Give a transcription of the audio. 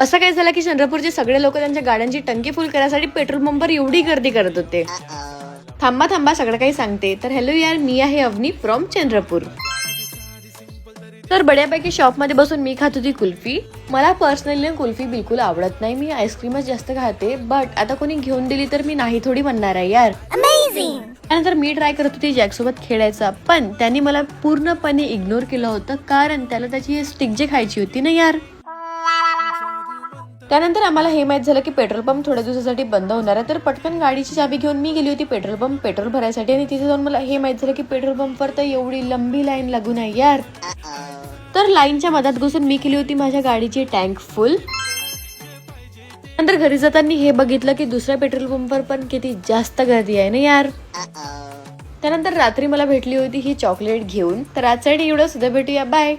असं काय झालं की चंद्रपूरचे सगळे लोक त्यांच्या गाड्यांची टंकी फुल करायसाठी पेट्रोल पंपवर एवढी गर्दी करत होते. थांबा सगळं काही सांगते. तर हॅलो यार, मी आहे अवनी फ्रॉम चंद्रपूर. तर बड्यापैकी शॉप मध्ये बसून मी खात होती कुल्फी. मला पर्सनली कुल्फी बिलकुल आवडत नाही, मी आईस्क्रीमच जास्त खाते. बट आता कोणी घेऊन दिली तर मी नाही थोडी म्हणणार आहे यार. त्यानंतर मी ट्राय करत होती जॅक सोबत खेळायचा, पण त्यांनी मला पूर्णपणे इग्नोर केलं होतं, कारण त्याला त्याची स्टिक जे खायची होती ना यार. त्यानंतर आम्हाला हे माहित झालं की पेट्रोल पंप थोड्या दिवसासाठी बंद होणार आहे. तर पटकन गाडीची चाबी घेऊन मी गेली होती पेट्रोल भरायसाठी. आणि तिथे जाऊन मला हे माहित झालं की पेट्रोल पंपवर तर एवढी लंबी लाईन लागून आहे यार. तर लाईनच्या मधात घुसून मी केली होती माझ्या गाडीची टँक फुल. नंतर घरी जाताना हे बघितलं की दुसऱ्या पेट्रोल पंपवर पण किती जास्त गर्दी आहे ना यार. त्यानंतर रात्री मला भेटली होती ही चॉकलेट घेऊन. तर आजसाठी एवढं, सुद्धा भेटूया, बाय.